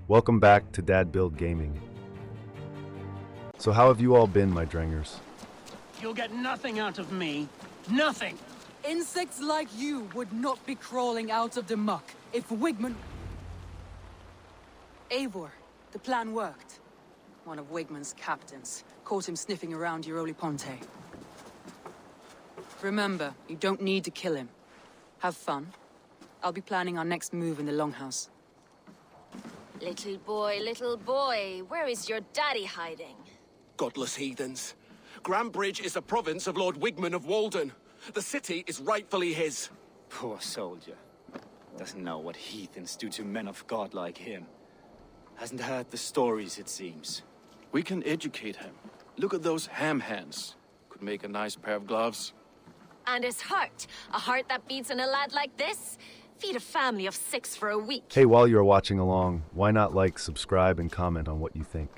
Welcome back to Dad Build Gaming. So how have you all been, my drengers? You'll get nothing out of me. Nothing! Insects like you would not be crawling out of the muck if Wigman... Eivor, the plan worked. One of Wigman's captains caught him sniffing around Euroli Ponte. Remember, you don't need to kill him. Have fun. I'll be planning our next move in the Longhouse. Little boy, where is your daddy hiding? Godless heathens. Grambridge is a province of Lord Wigman of Walden. The city is rightfully his. Poor soldier. Doesn't know what heathens do to men of God like him. Hasn't heard the stories, it seems. We can educate him. Look at those ham hands. Could make a nice pair of gloves. And his heart. A heart that beats in a lad like this? Feed a family of 6 for a week. Hey, while you're watching along, why not like, subscribe, and comment on what you think?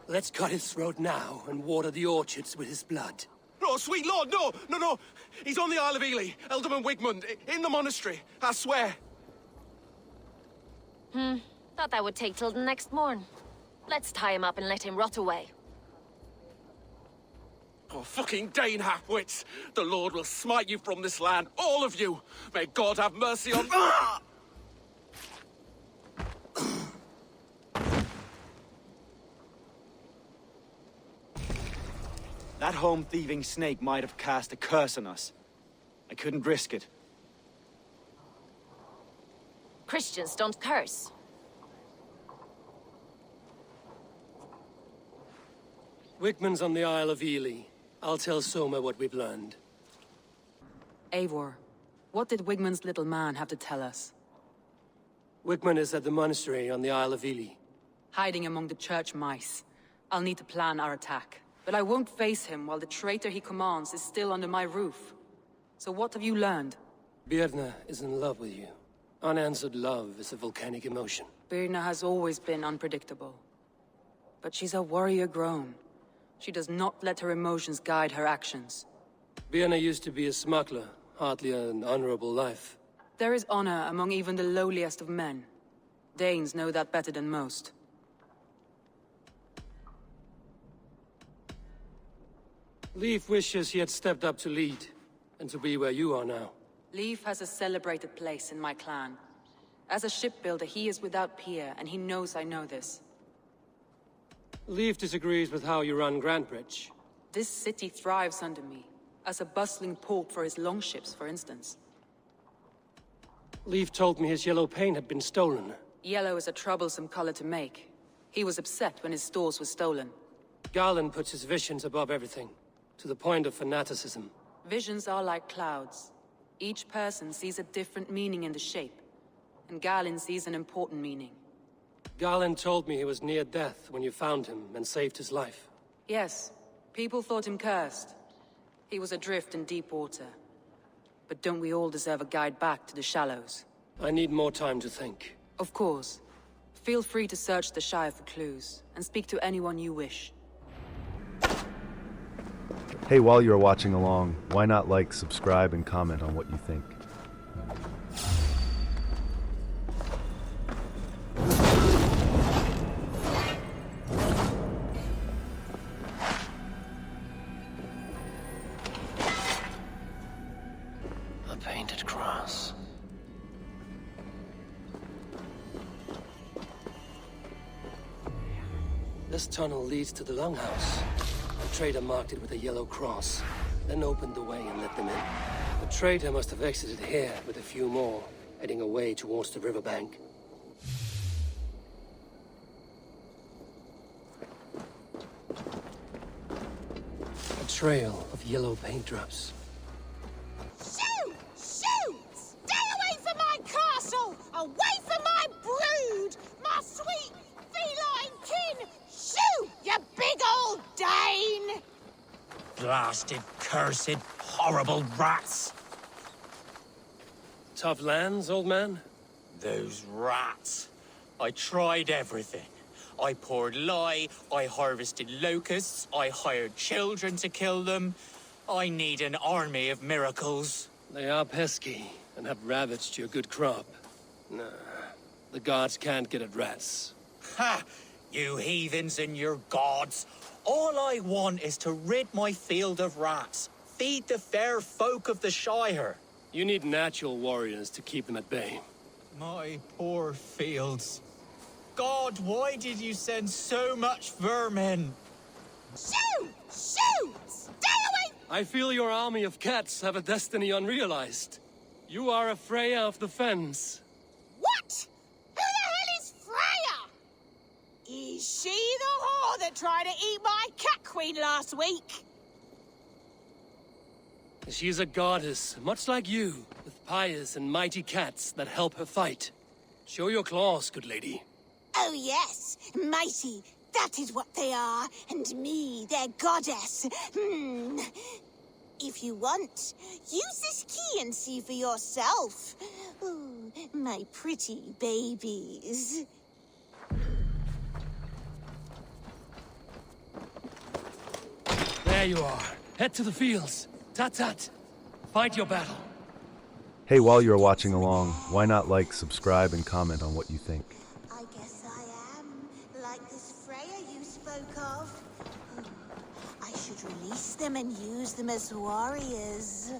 Let's cut his throat now and water the orchards with his blood. Oh, sweet lord, no! He's on the Isle of Ely, Ealdorman Wigmund, in the monastery, I swear. Thought that would take till the next morn. Let's tie him up and let him rot away. Oh, fucking Dane half-wits! The Lord will smite you from this land, all of you! May God have mercy on... Ah! That home-thieving snake might have cast a curse on us. I couldn't risk it. Christians don't curse. Wigman's on the Isle of Ely. I'll tell Soma what we've learned. Eivor, what did Wigman's little man have to tell us? Wigman is at the monastery on the Isle of Ely. Hiding among the church mice. I'll need to plan our attack. But I won't face him while the traitor he commands is still under my roof. So what have you learned? Birna is in love with you. Unanswered love is a volcanic emotion. Birna has always been unpredictable. But she's a warrior grown. She does not let her emotions guide her actions. Birna used to be a smuggler, hardly an honorable life. There is honor among even the lowliest of men. Danes know that better than most. Leif wishes he had stepped up to lead, and to be where you are now. Leif has a celebrated place in my clan. As a shipbuilder, he is without peer, and he knows I know this. Leif disagrees with how you run Grantbridge. This city thrives under me, as a bustling port for his longships, for instance. Leif told me his yellow paint had been stolen. Yellow is a troublesome color to make. He was upset when his stores were stolen. Garland puts his visions above everything, to the point of fanaticism. Visions are like clouds. Each person sees a different meaning in the shape, and Garland sees an important meaning. Garland told me he was near death when you found him and saved his life. Yes, people thought him cursed. He was adrift in deep water. But don't we all deserve a guide back to the shallows? I need more time to think. Of course. Feel free to search the Shire for clues, and speak to anyone you wish. Hey, while you're watching along, why not like, subscribe, and comment on what you think? A painted cross. This tunnel leads to the Longhouse. The traitor marked it with a yellow cross, then opened the way and let them in. The traitor must have exited here with a few more, heading away towards the riverbank. A trail of yellow paint drops. Shoot! Shoot! Stay away from my castle! Away from my brood! My sweet feline kin! Shoot, you big old Dane! Blasted, cursed, horrible rats! Tough lands, old man? Those rats. I tried everything. I poured lye, I harvested locusts, I hired children to kill them. I need an army of miracles. They are pesky, and have ravaged your good crop. Nah, the gods can't get at rats. Ha! You heathens and your gods. All I want is to rid my field of rats. Feed the fair folk of the Shire. You need natural warriors to keep them at bay. My poor fields. God, why did you send so much vermin? Shoot! Shoot! Stay away! I feel your army of cats have a destiny unrealized. You are a Freya of the Fens. What? Who the hell is Freya? Is she the whore that tried to eat my cat queen last week? She's a goddess, much like you, with pious and mighty cats that help her fight. Show your claws, good lady. Oh yes, mighty. That is what they are. And me, their goddess. If you want, use this key and see for yourself. Ooh, my pretty babies. There you are. Head to the fields. Tat-tat. Fight your battle. Hey, while you're watching along, why not like, subscribe, and comment on what you think? I guess I am like this Freya you spoke of. I should release them and use them as warriors.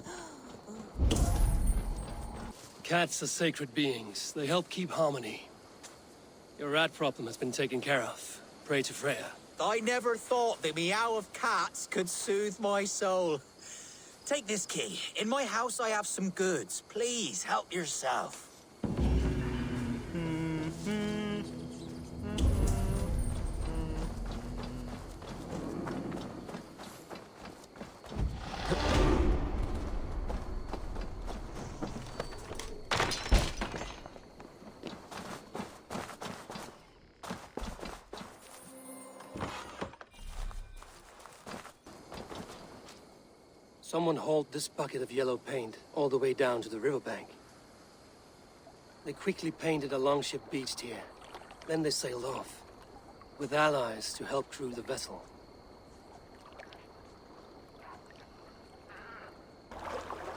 Cats are sacred beings. They help keep harmony. Your rat problem has been taken care of. Pray to Freya. I never thought the meow of cats could soothe my soul. Take this key. In my house I have some goods. Please, help yourself. Someone hauled this bucket of yellow paint all the way down to the riverbank. They quickly painted a longship beached here. Then they sailed off, with allies to help crew the vessel.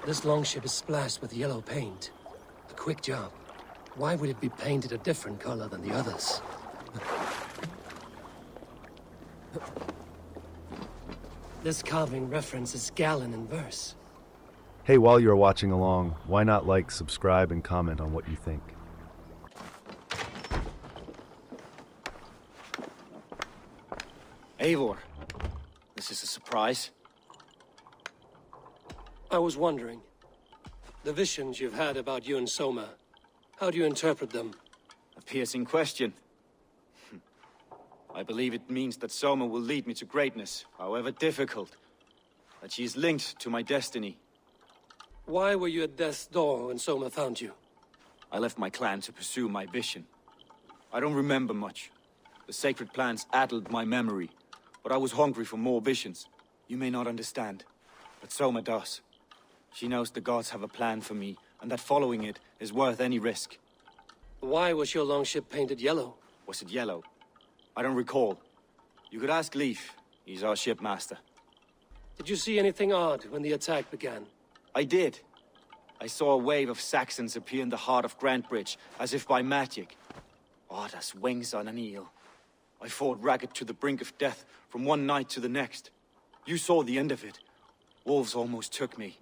This longship is splashed with yellow paint. A quick job. Why would it be painted a different color than the others? This carving references Gallon in verse. Hey, while you're watching along, why not like, subscribe, and comment on what you think? Eivor, this is a surprise. I was wondering, the visions you've had about you and Soma, how do you interpret them? A piercing question. I believe it means that Soma will lead me to greatness, however difficult. That she is linked to my destiny. Why were you at death's door when Soma found you? I left my clan to pursue my vision. I don't remember much. The sacred plants addled my memory, but I was hungry for more visions. You may not understand, but Soma does. She knows the gods have a plan for me, and that following it is worth any risk. Why was your longship painted yellow? Was it yellow? I don't recall. You could ask Leif. He's our shipmaster. Did you see anything odd when the attack began? I did. I saw a wave of Saxons appear in the heart of Grantbridge, as if by magic. Odd as wings on an eel. I fought ragged to the brink of death from one night to the next. You saw the end of it. Wolves almost took me.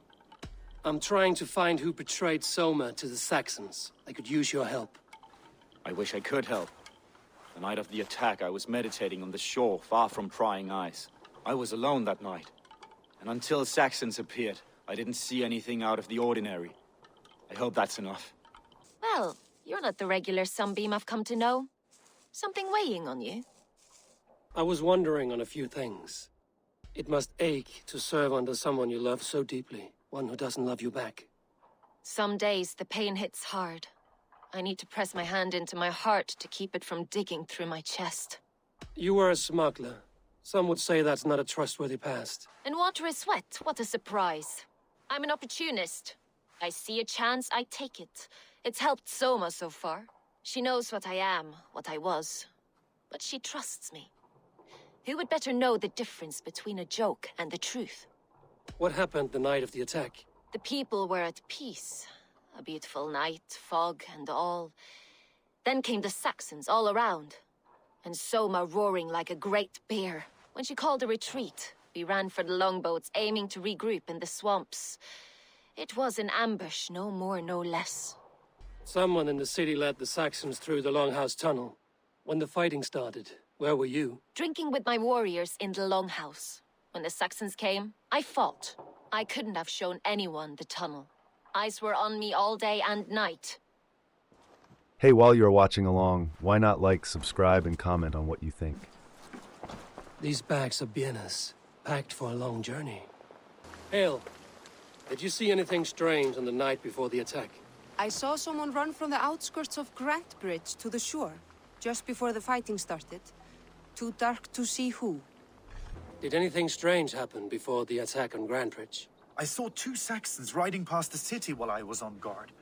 I'm trying to find who betrayed Soma to the Saxons. I could use your help. I wish I could help. The night of the attack, I was meditating on the shore, far from prying eyes. I was alone that night. And until Saxons appeared, I didn't see anything out of the ordinary. I hope that's enough. Well, you're not the regular Sunbeam I've come to know. Something weighing on you? I was wondering on a few things. It must ache to serve under someone you love so deeply, one who doesn't love you back. Some days the pain hits hard. I need to press my hand into my heart to keep it from digging through my chest. You were a smuggler. Some would say that's not a trustworthy past. In water is wet, what a surprise. I'm an opportunist. I see a chance, I take it. It's helped Soma so far. She knows what I am, what I was. But she trusts me. Who would better know the difference between a joke and the truth? What happened the night of the attack? The people were at peace. A beautiful night, fog and all. Then came the Saxons all around. and Soma roaring like a great bear. When she called a retreat, we ran for the longboats, aiming to regroup in the swamps. It was an ambush, no more, no less. Someone in the city led the Saxons through the Longhouse Tunnel. When the fighting started, where were you? Drinking with my warriors in the Longhouse. When the Saxons came, I fought. I couldn't have shown anyone the tunnel. Eyes were on me all day and night. Hey, while you're watching along, why not like, subscribe, and comment on what you think? These bags are bienes, packed for a long journey. Hale, did you see anything strange on the night before the attack? I saw someone run from the outskirts of Grant Bridge to the shore, just before the fighting started. Too dark to see who. Did anything strange happen before the attack on Grant Bridge? I saw 2 Saxons riding past the city while I was on guard.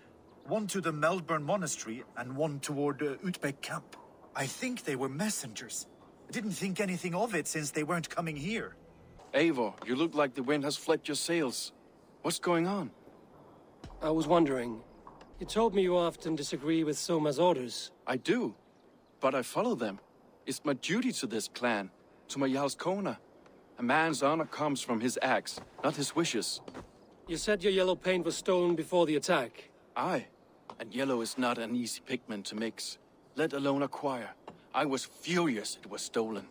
One to the Melbourne Monastery and one toward Utbeck Camp. I think they were messengers. I didn't think anything of it since they weren't coming here. Eivor, you look like the wind has flecked your sails. What's going on? I was wondering, you told me you often disagree with Soma's orders. I do, but I follow them. It's my duty to this clan, to my Jarl's Kona. A man's honor comes from his acts, not his wishes. You said your yellow paint was stolen before the attack. Aye, and yellow is not an easy pigment to mix, let alone acquire. I was furious it was stolen.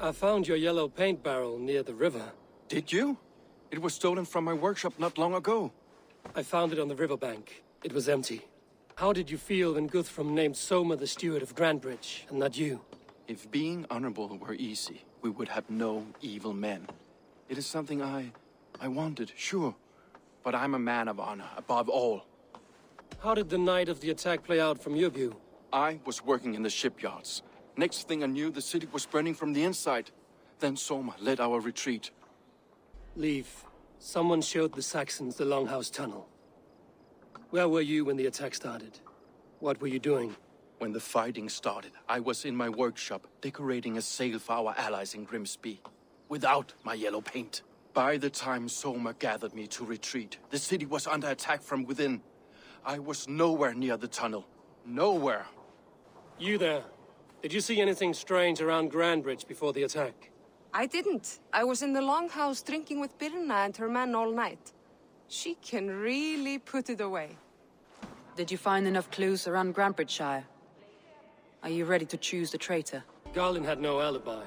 I found your yellow paint barrel near the river. Did you? It was stolen from my workshop not long ago. I found it on the riverbank. It was empty. How did you feel when Guthrum named Soma the steward of Grantbridge, and not you? If being honorable were easy, we would have no evil men. It is something I wanted, sure. But I'm a man of honor, above all. How did the night of the attack play out from your view? I was working in the shipyards. Next thing I knew, the city was burning from the inside. Then Soma led our retreat. Leave. Someone showed the Saxons the Longhouse Tunnel. Where were you when the attack started? What were you doing? When the fighting started, I was in my workshop, decorating a sail for our allies in Grimsby. Without my yellow paint. By the time Soma gathered me to retreat, the city was under attack from within. I was nowhere near the tunnel. Nowhere. You there. Did you see anything strange around Grandbridge before the attack? I didn't. I was in the Longhouse drinking with Birna and her men all night. She can really put it away. Did you find enough clues around Grantbridgeshire? Are you ready to choose the traitor? Garlin had no alibi.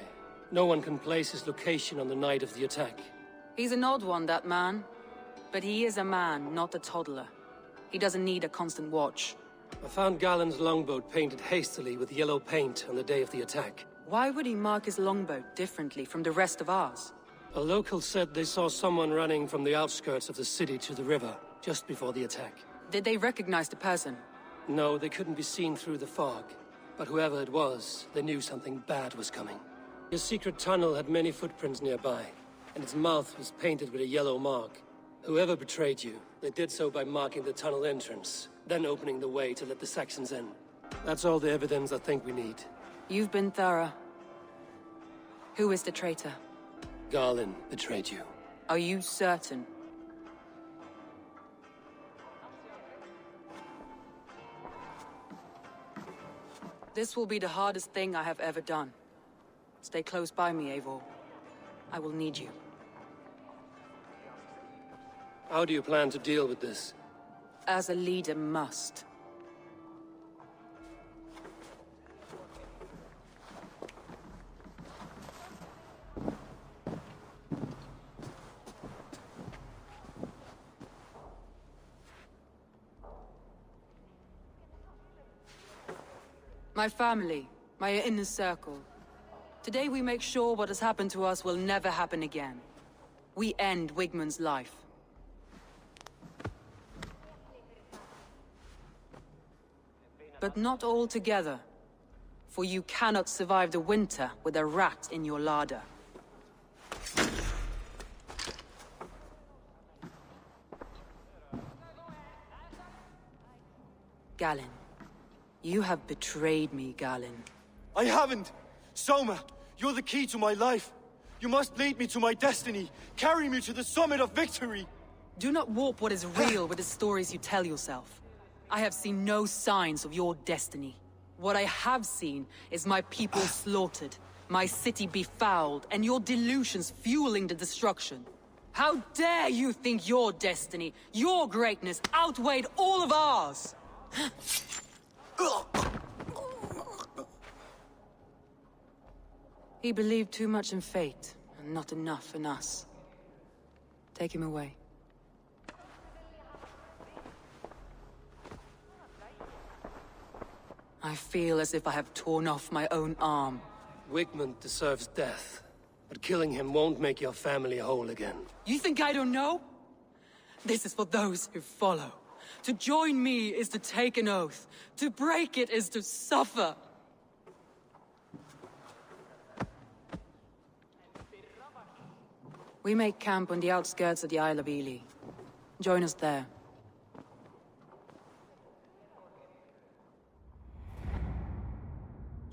No one can place his location on the night of the attack. He's an odd one, that man. But he is a man, not a toddler. He doesn't need a constant watch. I found Garlin's longboat painted hastily with yellow paint on the day of the attack. Why would he mark his longboat differently from the rest of ours? A local said they saw someone running from the outskirts of the city to the river, just before the attack. Did they recognize the person? No, they couldn't be seen through the fog. But whoever it was, they knew something bad was coming. Your secret tunnel had many footprints nearby, and its mouth was painted with a yellow mark. Whoever betrayed you, they did so by marking the tunnel entrance, then opening the way to let the Saxons in. That's all the evidence I think we need. You've been thorough. Who is the traitor? Garlin betrayed you. Are you certain? This will be the hardest thing I have ever done. Stay close by me, Eivor. I will need you. How do you plan to deal with this? As a leader must. My family, my inner circle. Today we make sure what has happened to us will never happen again. We end Wigmund's life. But not all together. For you cannot survive the winter with a rat in your larder. Galen. You have betrayed me, Galen. I haven't! Soma, you're the key to my life. You must lead me to my destiny. Carry me to the summit of victory. Do not warp what is real with the stories you tell yourself. I have seen no signs of your destiny. What I have seen is my people slaughtered, my city befouled, and your delusions fueling the destruction. How dare you think your destiny, your greatness, outweighed all of ours? He believed too much in fate, and not enough in us. Take him away. I feel as if I have torn off my own arm. Wigmund deserves death, but killing him won't make your family whole again. You think I don't know? This is for those who follow. To join me is to take an oath. To break it is to suffer. We make camp on the outskirts of the Isle of Ely. Join us there.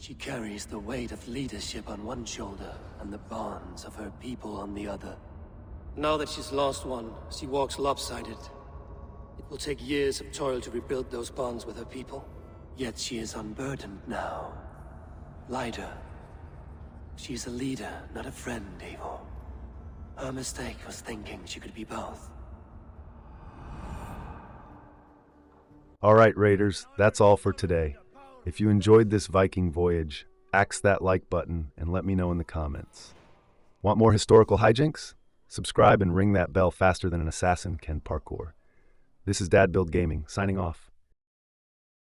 She carries the weight of leadership on one shoulder and the bonds of her people on the other. Now that she's lost one, she walks lopsided. It will take years of toil to rebuild those bonds with her people. Yet she is unburdened now. Lighter. She's a leader, not a friend, Eivor. Her mistake was thinking she could be both. Alright, Raiders, that's all for today. If you enjoyed this Viking voyage, axe that like button and let me know in the comments. Want more historical hijinks? Subscribe and ring that bell faster than an assassin can parkour. This is Dad Build Gaming, signing off.